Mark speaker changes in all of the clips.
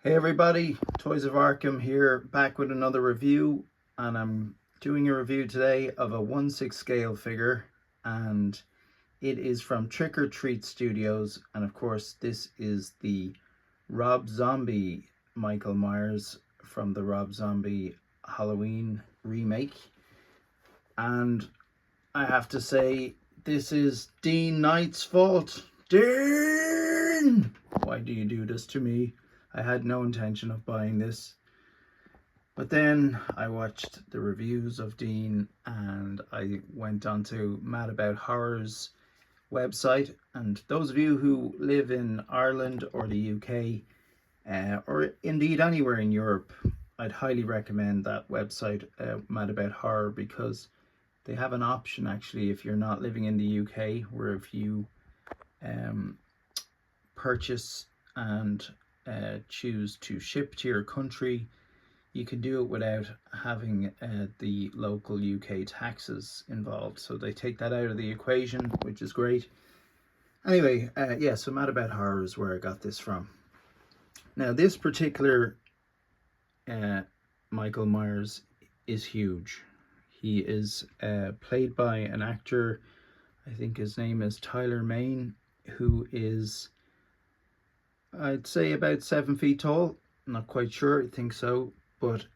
Speaker 1: Hey everybody, Toys of Arkham here, back with another review, and I'm doing a review today of a 1/6 scale figure, and it is from Trick or Treat Studios, and of course this is the Rob Zombie Michael Myers from the Rob Zombie Halloween remake. And I have to say, this is Dean Knight's fault. Dean! Why do you do this to me? I had no intention of buying this. But then I watched the reviews of Dean and I went onto Mad About Horror's website. And those of you who live in Ireland or the UK, or indeed anywhere in Europe, I'd highly recommend that website, Mad About Horror, because they have an option actually if you're not living in the UK, where if you purchase and choose to ship to your country, you can do it without having the local UK taxes involved. So they take that out of the equation, which is great. Anyway, yeah, so Mad About Horror is where I got this from. Now, this particular Michael Myers is huge. He is played by an actor, I think his name is Tyler Mane, who is, I'd say, about 7 feet tall. I'm not quite sure, I think so. But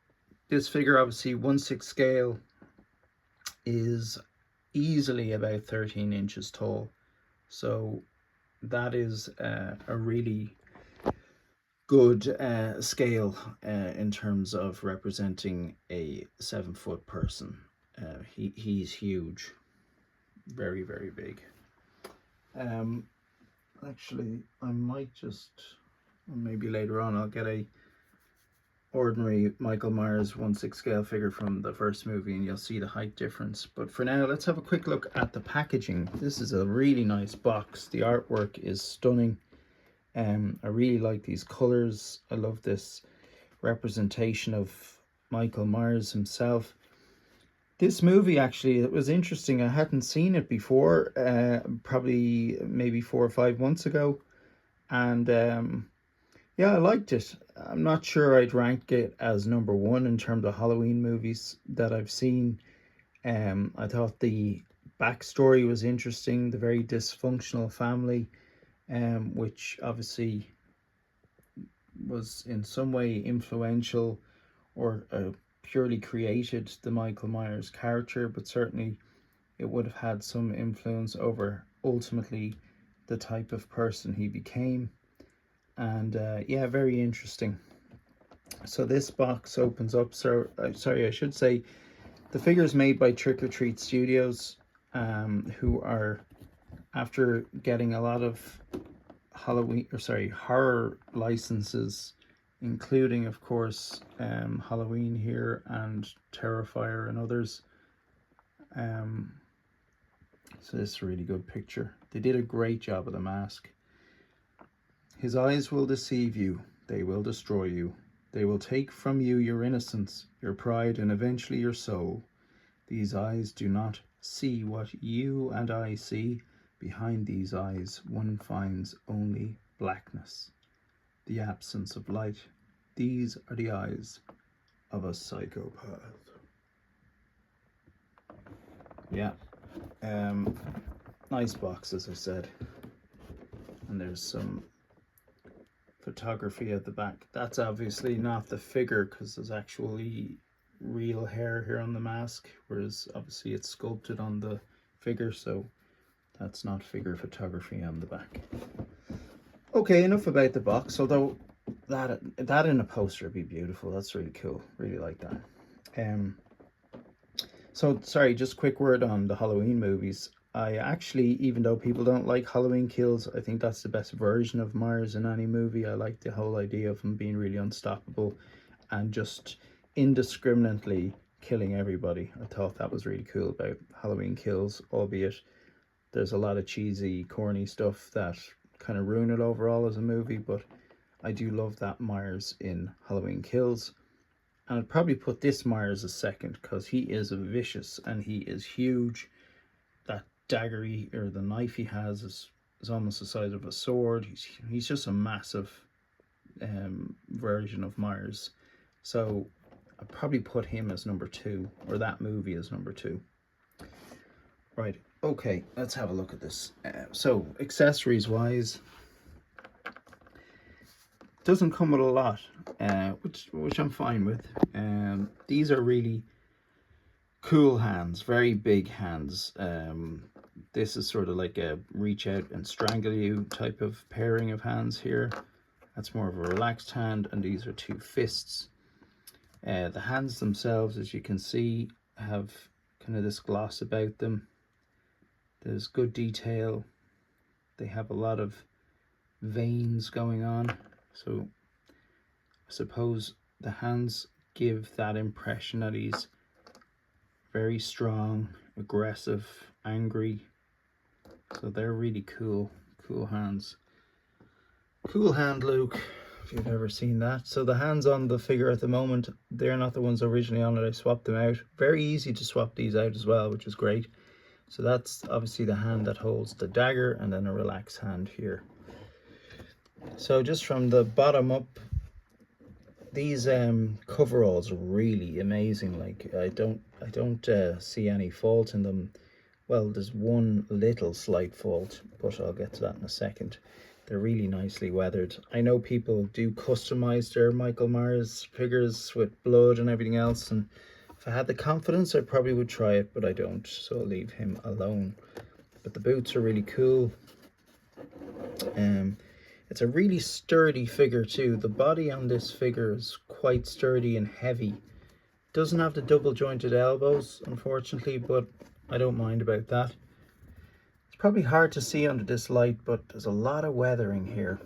Speaker 1: this figure, obviously 1/6 scale, is easily about 13 inches tall. So that is a really good scale in terms of representing a 7-foot person. He's huge, very, very big. Actually, I might just, maybe later on, I'll get a ordinary Michael Myers 1/6 scale figure from the first movie and you'll see the height difference. But for now, let's have a quick look at the packaging. This is a really nice box. The artwork is stunning. I really like these colors. I love this representation of Michael Myers himself. This movie, actually, it was interesting. I hadn't seen it before, probably maybe 4 or 5 months ago. And yeah, I liked it. I'm not sure I'd rank it as number one in terms of Halloween movies that I've seen. I thought the backstory was interesting, the very dysfunctional family, which obviously was in some way influential or purely created the Michael Myers character, but certainly it would have had some influence over ultimately the type of person he became. And yeah, very interesting. So this box opens up. So sorry, I should say the figure is made by Trick or Treat Studios, who are, after getting a lot of horror licenses, including of course Halloween here and Terrifier and others. So this is a really good picture. They did a great job of the mask. His eyes will deceive you. They will destroy you. They will take from you your innocence, your pride, and eventually your soul. These eyes do not see what you and I see. Behind these eyes, one finds only blackness, the absence of light. These are the eyes of a psychopath. Yeah. Nice box, as I said. And there's some photography at the back. That's obviously not the figure because there's actually real hair here on the mask, whereas obviously it's sculpted on the figure, so that's not figure photography on the back. Okay, enough about the box, although that in a poster would be beautiful. That's really cool. Really like that. So sorry, just quick word on the Halloween movies. I actually, even though people don't like Halloween Kills, I think that's the best version of Myers in any movie. I like the whole idea of him being really unstoppable and just indiscriminately killing everybody. I thought that was really cool about Halloween Kills, albeit there's a lot of cheesy, corny stuff that kind of ruin it overall as a movie, but I do love that Myers in Halloween Kills. And I'd probably put this Myers as second because he is vicious and he is huge. That dagger or the knife he has is almost the size of a sword. He's just a massive version of Myers. So I'd probably put him as number 2, or that movie as number 2. Right, okay, let's have a look at this. So accessories wise, doesn't come with a lot, which I'm fine with. These are really cool hands, very big hands. This is sort of like a reach out and strangle you type of pairing of hands here. That's more of a relaxed hand, and these are 2 fists. The hands themselves, as you can see, have kind of this gloss about them. There's good detail. They have a lot of veins going on, so I suppose the hands give that impression that he's very strong, aggressive, angry. So they're really cool hands. Cool hand, Luke, if you've ever seen that. So the hands on the figure at the moment, they're not the ones originally on it. I swapped them out. Very easy to swap these out as well, which is great. So that's obviously the hand that holds the dagger, and then a relaxed hand here. So just from the bottom up, these coveralls are really amazing. Like I don't see any fault in them. Well, there's one little slight fault, but I'll get to that in a second. They're really nicely weathered. I know people do customize their Michael Myers figures with blood and everything else, and if I had the confidence, I probably would try it, but I don't, so I'll leave him alone. But the boots are really cool. It's a really sturdy figure too. The body on this figure is quite sturdy and heavy. Doesn't have the double jointed elbows, unfortunately, but I don't mind about that. It's probably hard to see under this light, but there's a lot of weathering here.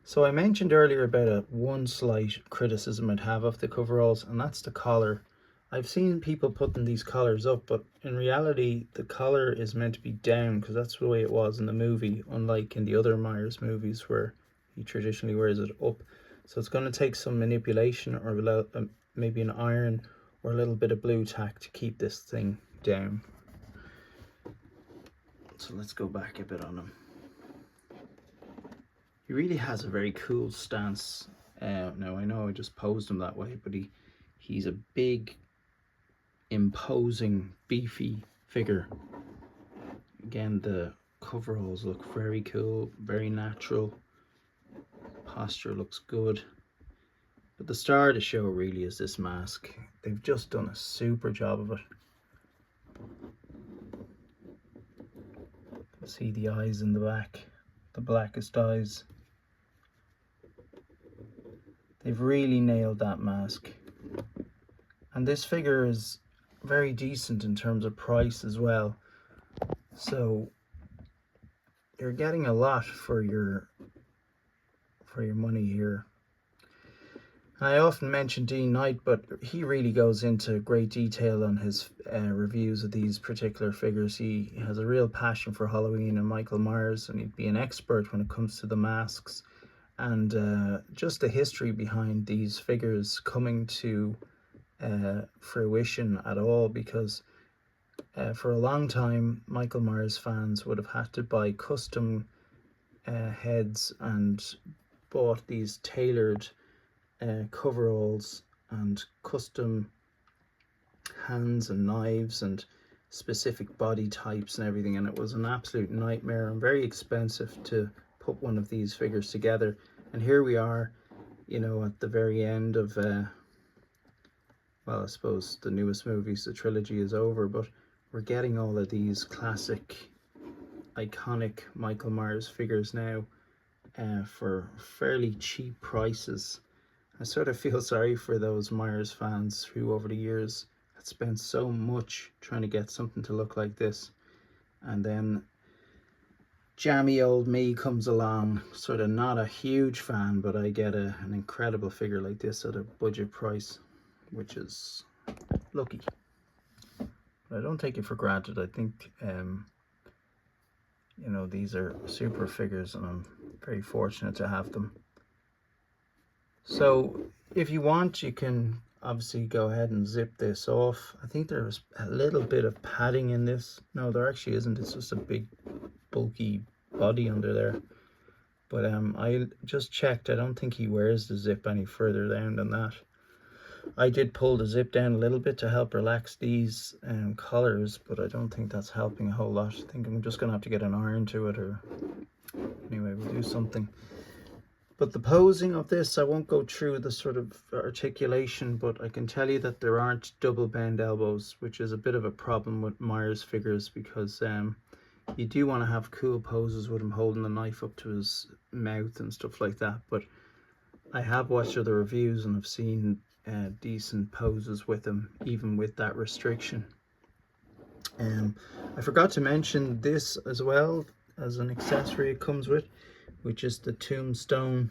Speaker 1: So I mentioned earlier about one slight criticism I'd have of the coveralls, and that's the collar. I've seen people putting these collars up, but in reality the collar is meant to be down, because that's the way it was in the movie, unlike in the other Myers movies where he traditionally wears it up. So it's going to take some manipulation, or maybe an iron or a little bit of blue tack to keep this thing down. So let's go back a bit on him. He really has a very cool stance. Now I know I just posed him that way, but he's a big, imposing, beefy figure. Again, the coveralls look very cool, very natural. Posture looks good. But the star of the show really is this mask. They've just done a super job of it. You can see the eyes in the back, the blackest eyes. They've really nailed that mask. And this figure is very decent in terms of price as well. So you're getting a lot for your money here. I often mention Dean Knight, but he really goes into great detail on his reviews of these particular figures. He has a real passion for Halloween and Michael Myers, and he'd be an expert when it comes to the masks and just the history behind these figures coming to fruition at all, because for a long time Michael Myers fans would have had to buy custom heads and bought these tailored coveralls and custom hands and knives and specific body types and everything, and it was an absolute nightmare and very expensive to put one of these figures together. And here we are, you know, at the very end of well, I suppose the newest movies, the trilogy is over, but we're getting all of these classic iconic Michael Myers figures now for fairly cheap prices. I sort of feel sorry for those Myers fans who over the years had spent so much trying to get something to look like this, and then jammy old me comes along, sort of not a huge fan, but I get an incredible figure like this at a budget price, which is lucky. But I don't take it for granted. I think you know, these are super figures and I'm very fortunate to have them. So if you want, you can obviously go ahead and zip this off. I think there's a little bit of padding in this. No, there actually isn't. It's just a big bulky body under there. But I just checked, I don't think he wears the zip any further down than that. I did pull the zip down a little bit to help relax these collars, but I don't think that's helping a whole lot. I think I'm just gonna have to get an iron to it, or anyway, we'll do something. But the posing of this, I won't go through the sort of articulation, but I can tell you that there aren't double bend elbows, which is a bit of a problem with Myers figures, because you do want to have cool poses with him holding the knife up to his mouth and stuff like that. But I have watched other reviews and I've seen decent poses with him, even with that restriction. I forgot to mention this as well as an accessory it comes with, which is the Tombstone,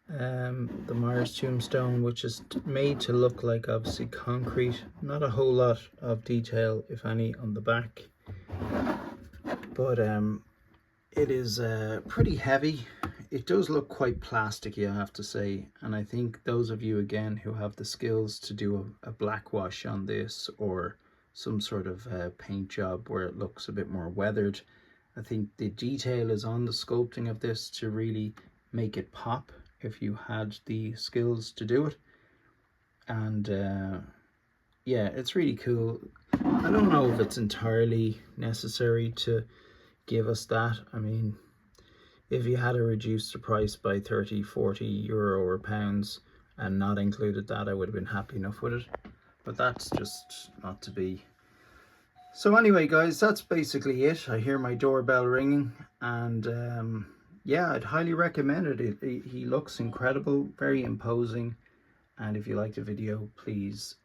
Speaker 1: the Myers Tombstone, which is made to look like obviously concrete. Not a whole lot of detail, if any, on the back, but it is pretty heavy. It does look quite plasticky, I have to say, and I think those of you again who have the skills to do a black wash on this, or some sort of paint job where it looks a bit more weathered, I think the detail is on the sculpting of this to really make it pop if you had the skills to do it. And yeah, it's really cool. I don't know if it's entirely necessary to give us that. I mean, if you had to reduce the price by 30, 40 euro or pounds and not included that, I would have been happy enough with it. But that's just not to be. So anyway, guys, that's basically it. I hear my doorbell ringing, and yeah, I'd highly recommend it. He looks incredible, very imposing. And if you liked the video, please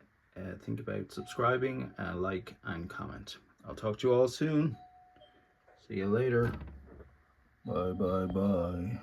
Speaker 1: think about subscribing, like and comment. I'll talk to you all soon. See you later. Bye, bye, bye.